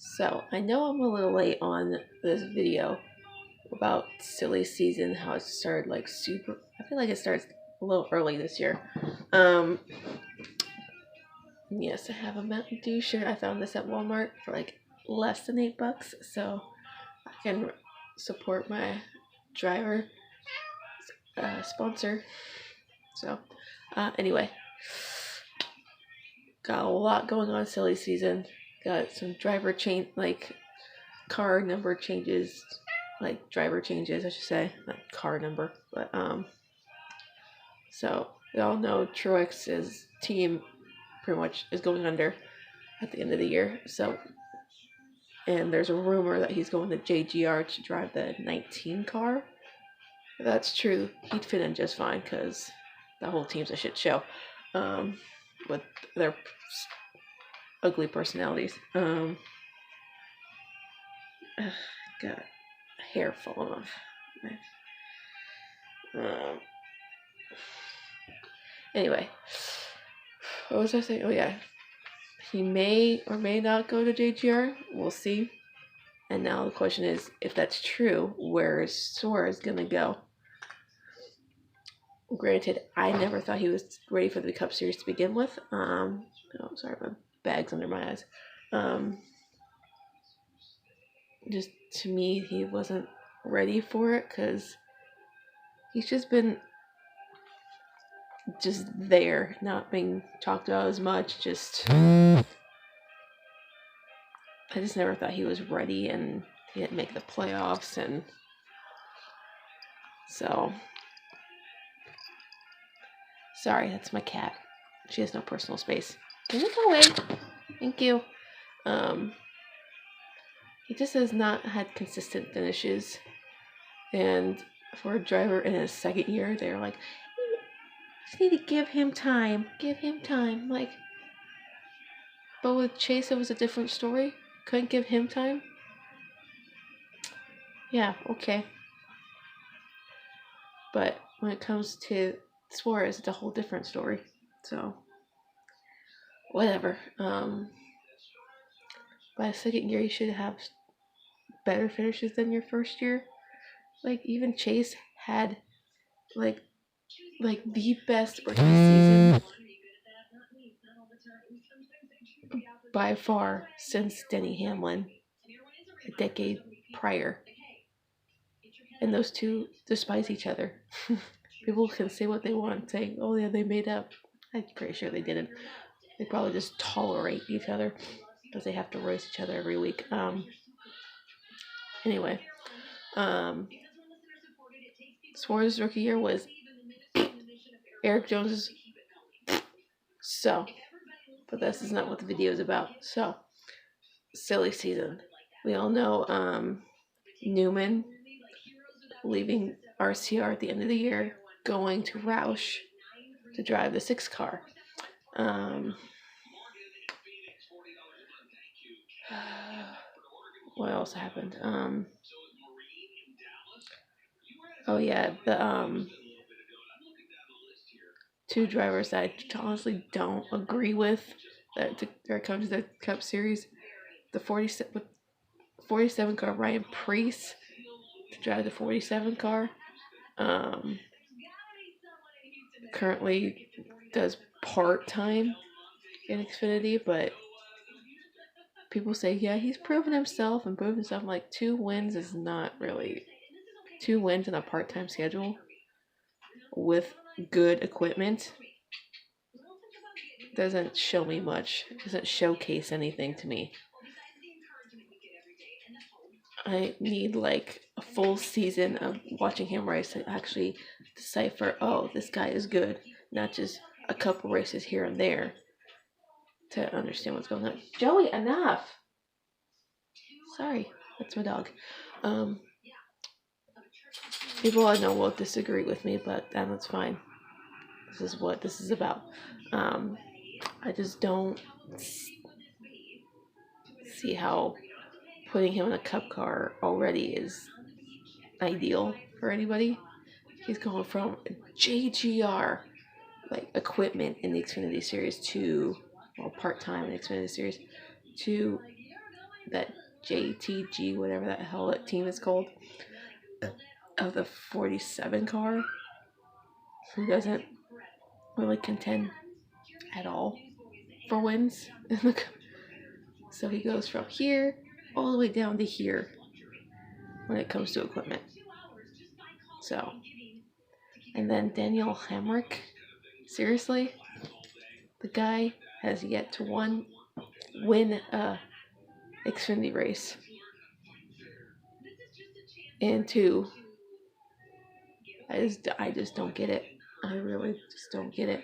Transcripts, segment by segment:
So, I know I'm a little late on this video about silly season, how it started like super. I feel like it starts a little early this year. Um, yes, I have a Mountain Dew shirt. I found this at Walmart for like less than $8, so I can support my driver sponsor. So, anyway, got a lot going on silly season. Got some driver change, like car number changes, like driver changes, I should say, not car number. But so we all know Truex's team pretty much is going under at the end of the year. So, and there's a rumor that he's going to JGR to drive the 19 car. If that's true, he'd fit in just fine because the whole team's a shit show, with their ugly personalities. Got hair falling off. Anyway, what was I saying? Oh yeah, he may or may not go to JGR. We'll see. And now the question is, if that's true, where is Suarez gonna go? Granted, I never thought he was ready for the Cup Series to begin with. Oh, sorry, my bag's under my eyes. Just to me, he wasn't ready for it because he's just been just there, not being talked about as much. I just never thought he was ready, and he didn't make the playoffs, and so sorry, that's my cat. She has no personal space. Can you go away? Thank you. He just has not had consistent finishes, and for a driver in his second year, they're like, just need to give him time. Give him time. Like, but with Chase, it was a different story. Couldn't give him time. Yeah, okay. But when it comes to Suarez, it's a whole different story. So, whatever. By the second year, you should have better finishes than your first year. Like, even Chase had like the best rookie season by far since Denny Hamlin a decade prior. And those two despise each other. People can say what they want, saying, oh yeah, they made up. I'm pretty sure they didn't. They probably just tolerate each other because they have to race each other every week. Anyway, Suarez's rookie year was Eric Jones's. So, but this is not what the video is about. So, silly season. We all know Newman leaving RCR at the end of the year, going to Roush to drive the 6 car. What else happened? Oh yeah, the two drivers that I honestly don't agree with that are coming to the Cup Series. The 47 car, Ryan Preece, to drive the 47 car. Currently does part-time in Xfinity, but people say, yeah, he's proven himself and proven himself. Like, 2 wins is not really 2 wins in a part-time schedule with good equipment doesn't show me much. Doesn't showcase anything to me. I need like a full season of watching him race to actually decipher, oh, this guy is good, not just a couple races here and there to understand what's going on. Joey, enough. Sorry, that's my dog. People I know will disagree with me, but that's fine. This is what this is about. I just don't see how putting him in a cup car already is ideal for anybody. He's going from JGR, like equipment in the Xfinity Series, to, well, part-time in the Xfinity Series, to that JTG, whatever that hell that team is called, of the 47 car, who doesn't really contend at all for wins. So he goes from here all the way down to here when it comes to equipment. So, and then Daniel Hemrick, seriously, the guy has yet to win a Xfinity race. And two, I just don't get it. I really just don't get it.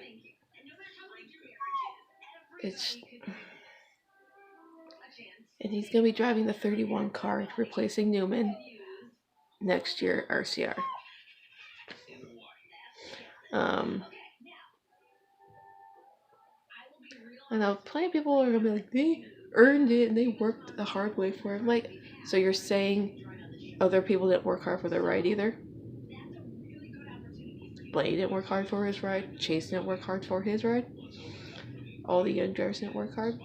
And he's going to be driving the 31 car, replacing Newman next year, RCR. I know plenty of people are going to be like, they earned it and they worked the hard way for it. I'm like, so you're saying other people didn't work hard for their ride either? Blaney didn't work hard for his ride. Chase didn't work hard for his ride. All the young drivers didn't work hard.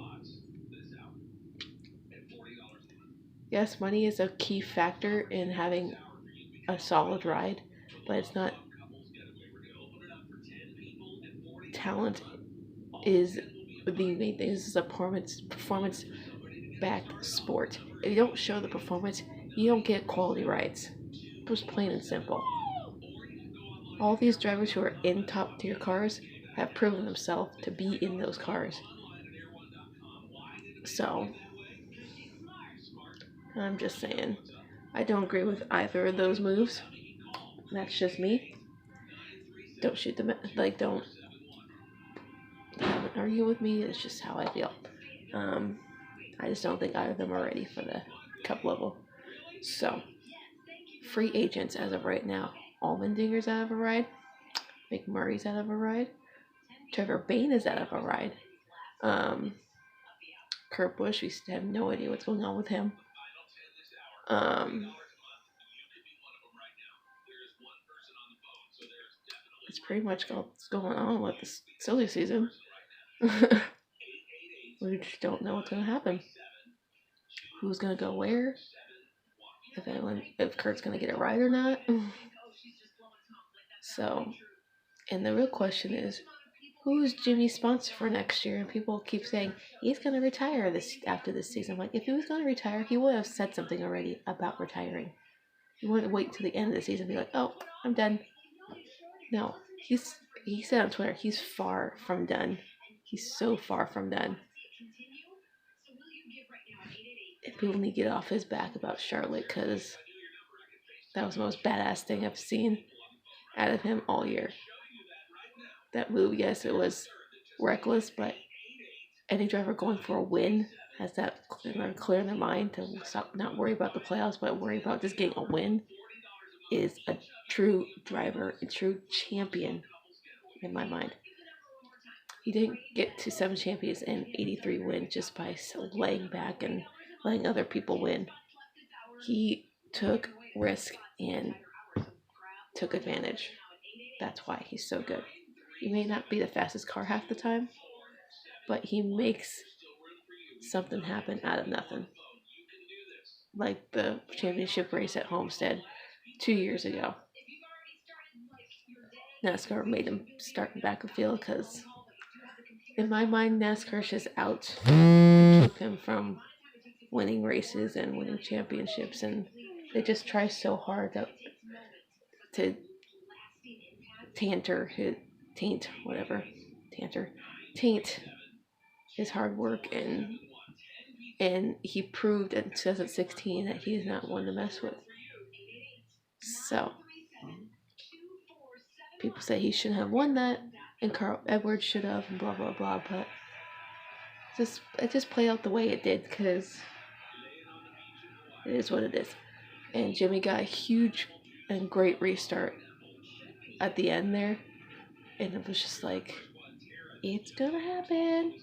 Yes, money is a key factor in having a solid ride, but it's not. Talent is the main thing. This is a performance-backed sport. If you don't show the performance, you don't get quality rides. Just plain and simple. All these drivers who are in top-tier cars have proven themselves to be in those cars. So, I'm just saying, I don't agree with either of those moves. That's just me. Don't shoot them, don't argue with me. It's just how I feel. I just don't think either of them are ready for the cup level. So, free agents as of right now. Allmendinger's out of a ride. McMurray's out of a ride. Trevor Bayne is out of a ride. Kurt Busch, we have no idea what's going on with him. It's pretty much what's going on with this silly season. We just don't know what's going to happen. Who's going to go where? If Kurt's going to get a ride or not. So, and the real question is, who's Jimmy's sponsor for next year? And people keep saying he's going to retire after this season. I'm like, if he was going to retire, he would have said something already about retiring. He wouldn't wait till the end of the season and be like, oh, I'm done. No, he said on Twitter, he's far from done. He's so far from done. And people need to get off his back about Charlotte, because that was the most badass thing I've seen out of him all year. That move, yes, it was reckless, but any driver going for a win has that clear in their mind to stop, not worry about the playoffs, but worry about just getting a win, is a true driver, a true champion in my mind. He didn't get to 7 champions and 83 wins just by laying back and letting other people win. He took risk and took advantage. That's why he's so good. He may not be the fastest car half the time, but he makes something happen out of nothing. Like the championship race at Homestead 2 years ago. NASCAR made him start in back of field because, in my mind, NASCAR's just out to keep him from winning races and winning championships, and they just try so hard to taint his hard work, and he proved in 2016 that he is not one to mess with. So people say he shouldn't have won that, and Carl Edwards should have, and blah blah blah, but it just played out the way it did, because it is what it is. And Jimmy got a huge and great restart at the end there, and it was just like, it's gonna happen.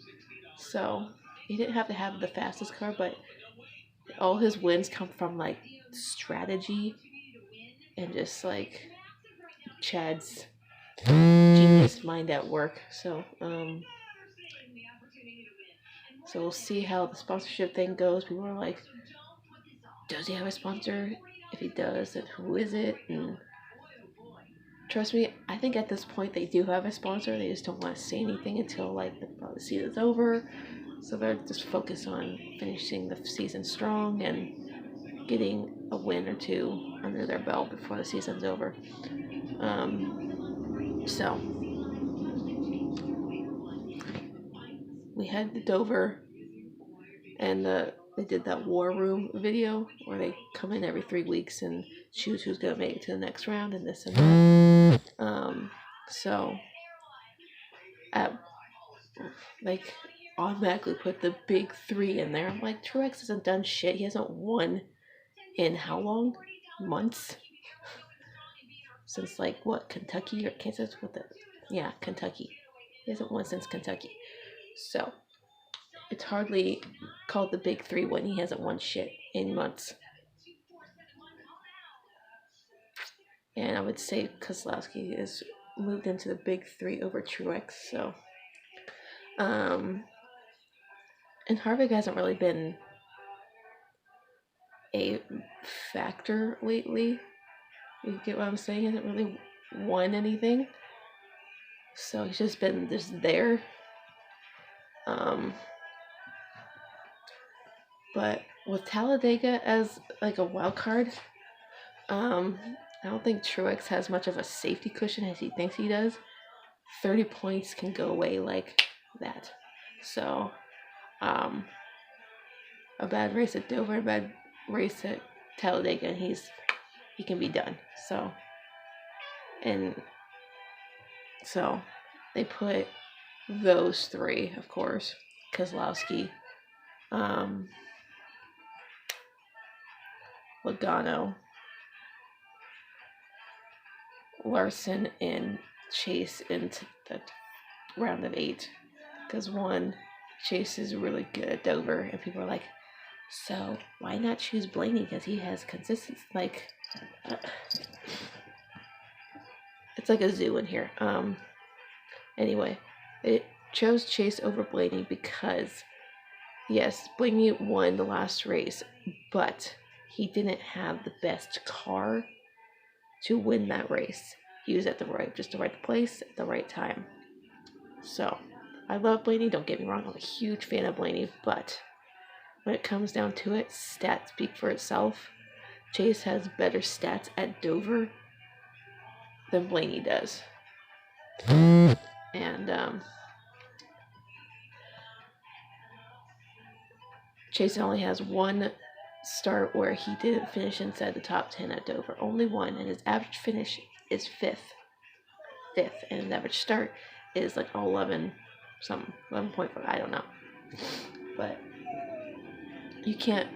So he didn't have to have the fastest car, but all his wins come from like strategy and just like Chad's genius mind at work. So So we'll see how the sponsorship thing goes. People are like, does he have a sponsor? If he does, then who is it? And trust me, I think at this point they do have a sponsor. They just don't want to say anything until like the season's over. So they're just focused on finishing the season strong and getting a win or two under their belt before the season's over. So we had the Dover, and they did that War Room video where they come in every 3 weeks and choose who's gonna make it to the next round and this and that. So at like automatically put the big three in there. I'm like, Truex hasn't done shit. He hasn't won in how long? Months? Since like what, Kentucky or Kansas? Yeah, Kentucky. He hasn't won since Kentucky. So it's hardly called the big three when he hasn't won shit in months. And I would say Keselowski has moved into the big three over Truex. So, and Harvick hasn't really been a factor lately. You get what I'm saying? He hasn't really won anything. So he's just been just there. But with Talladega as like a wild card, I don't think Truex has much of a safety cushion as he thinks he does. 30 points can go away like that. So, a bad race at Dover, a bad race at Talladega, and he can be done. So they put those three, of course, Keselowski, Logano, Larson, and Chase into the round of 8. Because one, Chase is really good at Dover, and people are like, so why not choose Blaney? Because he has consistency. Like, it's like a zoo in here. Anyway, it chose Chase over Blaney because, yes, Blaney won the last race, but he didn't have the best car to win that race. He was at the right place at the right time. So, I love Blaney, don't get me wrong, I'm a huge fan of Blaney, but when it comes down to it, stats speak for itself. Chase has better stats at Dover than Blaney does. And Chase only has one start where he didn't finish inside the top 10 at Dover. Only one, and his average finish is fifth, and his average start is like 11 something, 11.5, I don't know. But you can't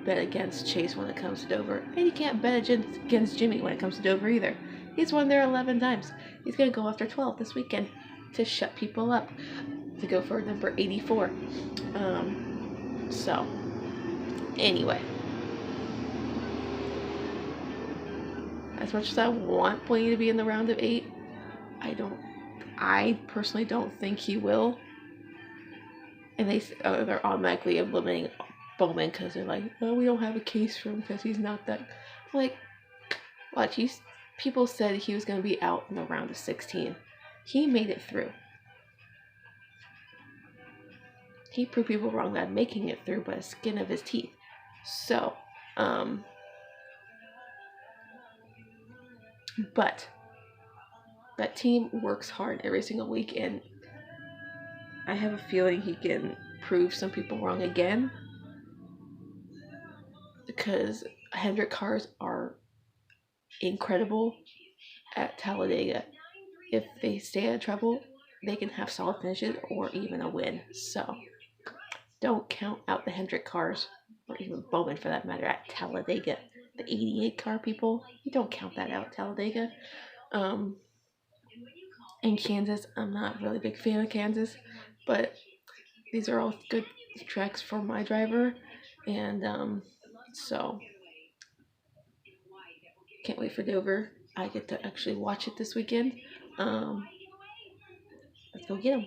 bet against Chase when it comes to Dover, and you can't bet against Jimmy when it comes to Dover either. He's won there 11 times. He's going to go after 12 this weekend to shut people up, to go for number 84. So, anyway. As much as I want Blaney to be in the round of 8, I personally don't think he will. And they're automatically eliminating Bowman because they're like, oh, we don't have a case for him because he's not that. Like, watch, people said he was going to be out in the round of 16. He made it through. He proved people wrong by making it through by the skin of his teeth. So, but that team works hard every single week, and I have a feeling he can prove some people wrong again, because Hendrick cars are incredible at Talladega. If they stay out of trouble, they can have solid finishes or even a win. So don't count out the Hendrick cars, or even Bowman for that matter, at Talladega. The 88 car people, you don't count that out at Talladega. In Kansas, I'm not really a big fan of Kansas, but these are all good tracks for my driver, and so can't wait for Dover. I get to actually watch it this weekend. Let's go get them.